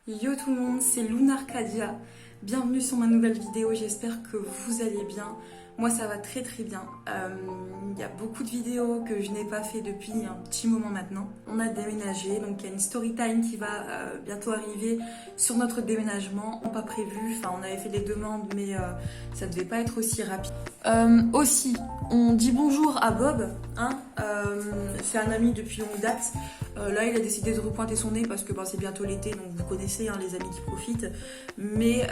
Yo tout le monde, c'est Luna Arcadia. Bienvenue sur ma nouvelle vidéo, j'espère que vous allez bien. Moi ça va très très bien. Il y a beaucoup de vidéos que je n'ai pas fait depuis un petit moment maintenant. On a déménagé, donc il y a une story time qui va bientôt arriver sur notre déménagement. Pas prévu, enfin on avait fait les demandes mais ça devait pas être aussi rapide. Aussi, on dit bonjour à Bob, hein. C'est un ami depuis longue date. Là, il a décidé de repointer son nez parce que c'est bientôt l'été, donc vous connaissez hein, les amis qui profitent. Mais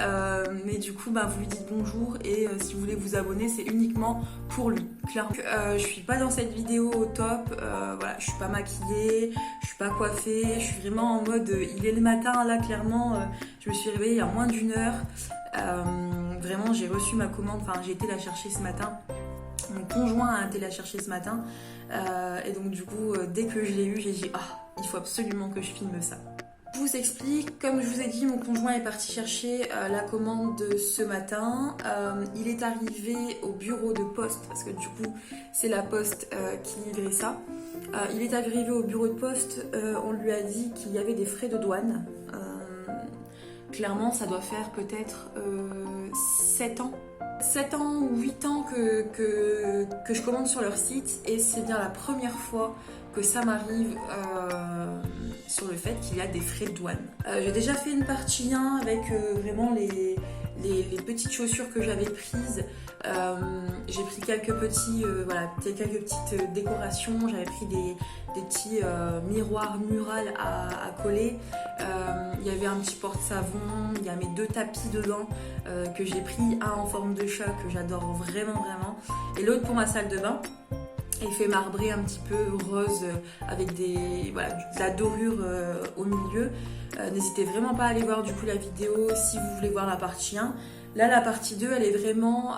du coup, vous lui dites bonjour et si vous voulez vous abonner, c'est uniquement pour lui. Clairement, je suis pas dans cette vidéo au top. Voilà, je suis pas maquillée, je suis pas coiffée, je suis vraiment en mode. Il est le matin là, clairement. Je me suis réveillée il y a moins d'une heure. Vraiment, j'ai reçu ma commande. Enfin, j'ai été la chercher ce matin. Mon conjoint a été la chercher ce matin et donc du coup dès que je l'ai eu j'ai dit il faut absolument que je filme ça. Je vous explique, comme je vous ai dit mon conjoint est parti chercher la commande de ce matin. Il est arrivé au bureau de poste parce que du coup c'est la poste qui livrait ça. Il est arrivé au bureau de poste, on lui a dit qu'il y avait des frais de douane. Clairement ça doit faire peut-être 7 ans. 7 ans ou 8 ans que je commande sur leur site et c'est bien la première fois que ça m'arrive sur le fait qu'il y a des frais de douane. J'ai déjà fait une partie 1 avec vraiment les petites chaussures que j'avais prises. J'ai pris quelques petites décorations, j'avais pris des petits miroirs murales à coller. Il y avait un petit porte-savon, il y a mes 2 tapis dedans que j'ai pris, un en forme de chat que j'adore vraiment et l'autre pour ma salle de bain. Et fait marbrer un petit peu rose avec de la dorure au milieu. N'hésitez vraiment pas à aller voir du coup la vidéo si vous voulez voir la partie 1. Là la partie 2 elle est vraiment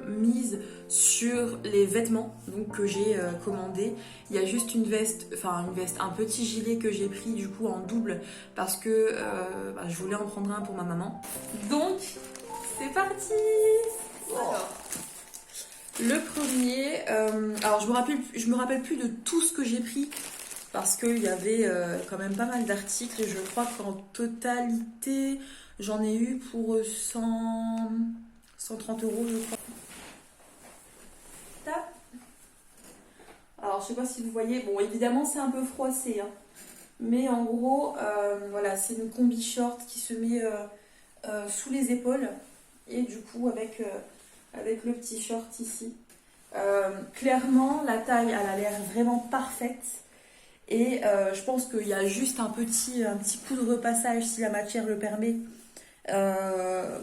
mise sur les vêtements donc, que j'ai commandé. Il y a juste une veste, un petit gilet que j'ai pris du coup en double parce que je voulais en prendre un pour ma maman. Donc c'est parti. Alors. Le premier, alors je me rappelle plus de tout ce que j'ai pris parce qu'il y avait quand même pas mal d'articles et je crois qu'en totalité j'en ai eu pour 130 euros je crois. Tap. Alors je sais pas si vous voyez, bon évidemment c'est un peu froissé hein, mais en gros voilà c'est une combi short qui se met sous les épaules et du coup avec le petit short ici. Clairement, la taille, elle a l'air vraiment parfaite. Et je pense qu'il y a juste un petit coup de repassage, si la matière le permet,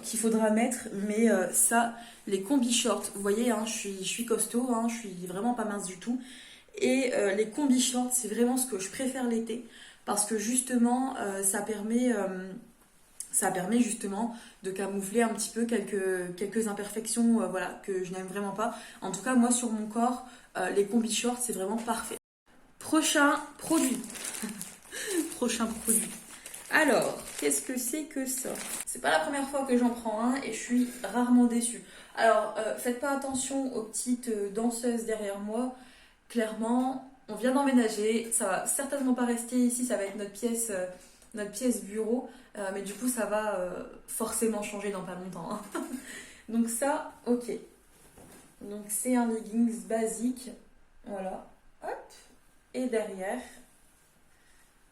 qu'il faudra mettre. Mais ça, les combi shorts, vous voyez, hein, je suis costaud, hein, je suis vraiment pas mince du tout. Et les combi shorts, c'est vraiment ce que je préfère l'été. Parce que justement, ça permet justement de camoufler un petit peu quelques imperfections que je n'aime vraiment pas. En tout cas, moi, sur mon corps, les combi shorts, c'est vraiment parfait. Prochain produit. Prochain produit. Alors, qu'est-ce que c'est que ça? C'est pas la première fois que j'en prends un et je suis rarement déçue. Alors, faites pas attention aux petites danseuses derrière moi. Clairement, on vient d'emménager. Ça va certainement pas rester ici, ça va être notre pièce bureau. Mais du coup, ça va forcément changer dans pas longtemps. Hein. Donc ça, ok. Donc c'est un leggings basique. Voilà. Hop. Et derrière,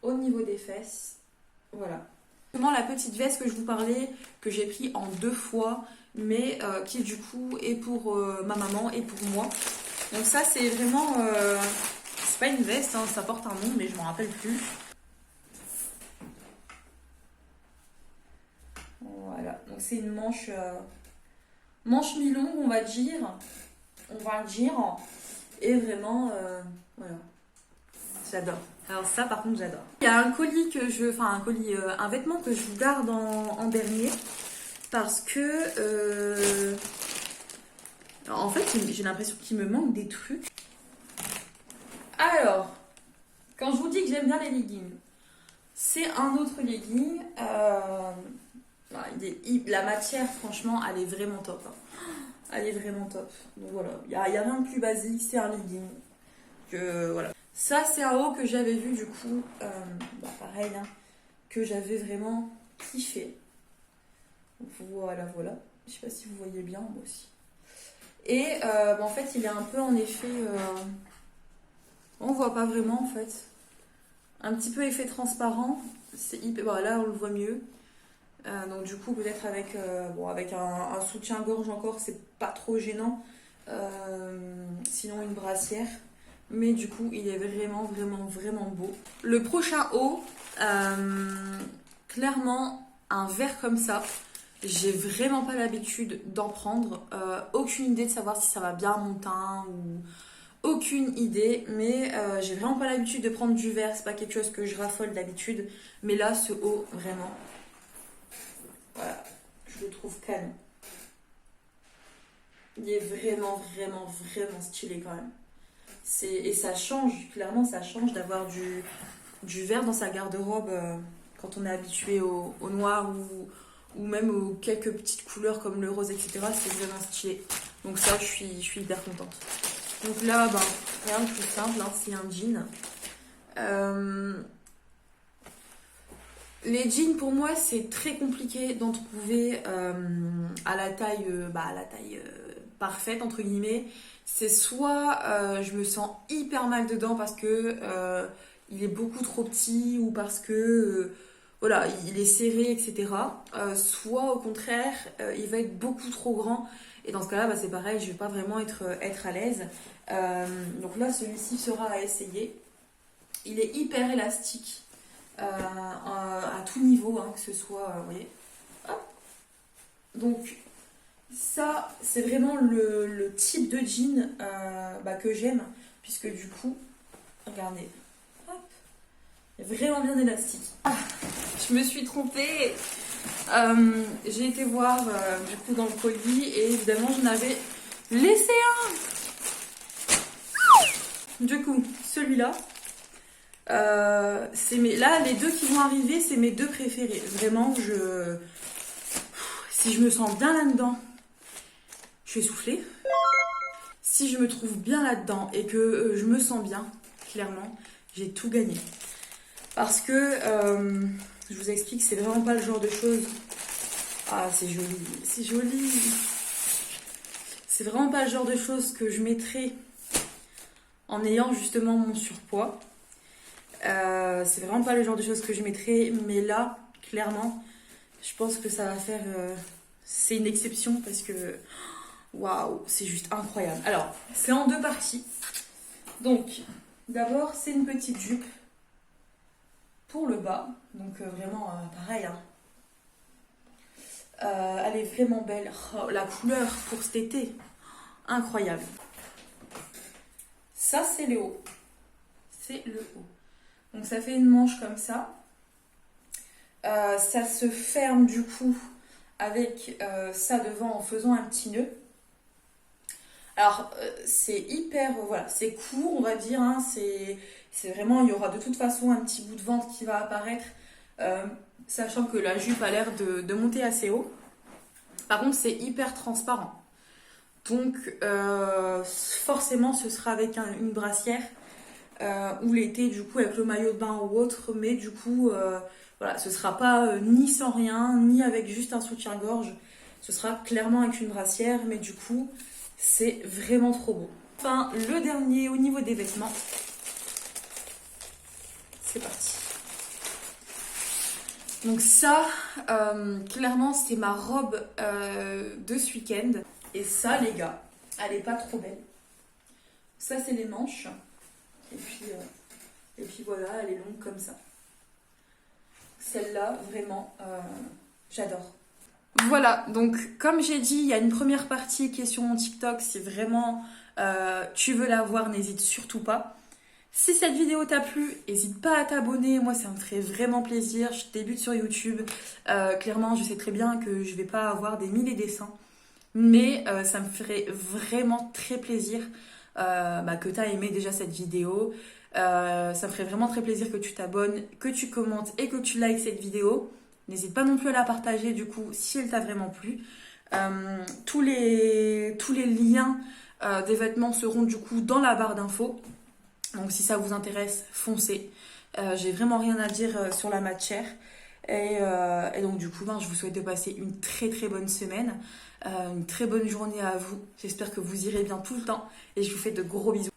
au niveau des fesses, voilà. La petite veste que je vous parlais, que j'ai pris en 2 fois, mais qui du coup est pour ma maman et pour moi. Donc ça, c'est vraiment... c'est pas une veste, hein, ça porte un nom, mais je m'en rappelle plus. Voilà, donc c'est une manche mi-longue, on va dire. Et vraiment, voilà. J'adore. Alors ça, par contre, j'adore. Il y a un colis un vêtement que je vous garde en dernier. Parce que, en fait, j'ai l'impression qu'il me manque des trucs. Alors, quand je vous dis que j'aime bien les leggings, c'est un autre legging. La matière, franchement, elle est vraiment top. Hein. Elle est vraiment top. Donc voilà, il n'y a rien de plus basique, c'est un legging. Voilà. Ça, c'est un haut que j'avais vu du coup. Pareil, hein. que j'avais vraiment kiffé. Donc, voilà, voilà. Je sais pas si vous voyez bien, moi aussi. Et en fait, il est un peu en effet... on voit pas vraiment en fait. Un petit peu effet transparent. C'est hyper... Bon, là, on le voit mieux. Donc du coup, peut-être avec, avec un soutien-gorge encore, c'est pas trop gênant. Sinon, une brassière. Mais du coup, il est vraiment, vraiment, vraiment beau. Le prochain haut, clairement, un verre comme ça. J'ai vraiment pas l'habitude d'en prendre. Aucune idée de savoir si ça va bien à mon teint ou... Aucune idée, mais j'ai vraiment pas l'habitude de prendre du verre. C'est pas quelque chose que je raffole d'habitude. Mais là, ce haut, vraiment... Voilà, je le trouve canon. Il est vraiment, vraiment, vraiment stylé quand même. Et ça change, clairement ça change d'avoir du vert dans sa garde-robe quand on est habitué au noir ou même aux quelques petites couleurs comme le rose, etc. C'est vraiment stylé. Donc ça, je suis hyper contente. Donc là, rien de plus simple, hein, c'est un jean. Les jeans, pour moi, c'est très compliqué d'en trouver à la taille, parfaite, entre guillemets. C'est soit je me sens hyper mal dedans parce que il est beaucoup trop petit ou parce que voilà, il est serré, etc. Soit au contraire, il va être beaucoup trop grand. Et dans ce cas-là, c'est pareil, je vais pas vraiment être à l'aise. Donc là, celui-ci sera à essayer. Il est hyper élastique. À tout niveau, hein, que ce soit, vous voyez. Hop. Donc ça, c'est vraiment le type de jean que j'aime, puisque du coup, regardez, hop, il est vraiment bien élastique. Je me suis trompée. J'ai été voir du coup dans le colis et évidemment j'en avais laissé un. Du coup, celui-là. Là, les deux qui vont arriver, c'est mes deux préférés. Vraiment, si je me sens bien là-dedans, je vais souffler. Si je me trouve bien là-dedans et que je me sens bien, clairement, j'ai tout gagné. Parce que, je vous explique, c'est vraiment pas le genre de choses... Ah, c'est joli, c'est joli. C'est vraiment pas le genre de choses que je mettrais en ayant justement mon surpoids. C'est vraiment pas le genre de choses que je mettrais, mais là, clairement, je pense que ça va faire... c'est une exception parce que... Waouh, c'est juste incroyable. Alors, c'est en deux parties. Donc, d'abord, c'est une petite jupe pour le bas. Donc, vraiment, pareil. Hein. Elle est vraiment belle. Oh, la couleur pour cet été, incroyable. Ça, c'est le haut. C'est le haut. Donc ça fait une manche comme ça. Ça se ferme du coup avec ça devant en faisant un petit nœud. Alors c'est hyper, voilà, c'est court on va dire. Hein, c'est vraiment, il y aura de toute façon un petit bout de ventre qui va apparaître. Sachant que la jupe a l'air de monter assez haut. Par contre c'est hyper transparent. Donc forcément ce sera avec une brassière. Ou l'été du coup avec le maillot de bain ou autre, mais du coup voilà, ce sera pas ni sans rien ni avec juste un soutien-gorge, ce sera clairement avec une brassière, mais du coup c'est vraiment trop beau. Enfin le dernier au niveau des vêtements, c'est parti. Donc ça clairement c'est ma robe de ce week-end, et ça les gars, elle est pas trop belle. Ça c'est les manches. Et puis voilà, elle est longue comme ça. Celle-là, vraiment, j'adore. Voilà, donc comme j'ai dit, il y a une première partie qui est sur mon TikTok. Si vraiment tu veux la voir, n'hésite surtout pas. Si cette vidéo t'a plu, n'hésite pas à t'abonner. Moi, ça me ferait vraiment plaisir. Je débute sur YouTube. Clairement, je sais très bien que je vais pas avoir des milliers de dessins. Mais ça me ferait vraiment très plaisir que tu as aimé déjà cette vidéo. Ça me ferait vraiment très plaisir que tu t'abonnes, que tu commentes et que tu likes cette vidéo. N'hésite pas non plus à la partager du coup si elle t'a vraiment plu. Tous les liens des vêtements seront du coup dans la barre d'infos. Donc si ça vous intéresse, foncez. J'ai vraiment rien à dire sur la matière. Et donc du coup, je vous souhaite de passer une très très bonne semaine, une très bonne journée à vous. J'espère que vous irez bien tout le temps et je vous fais de gros bisous.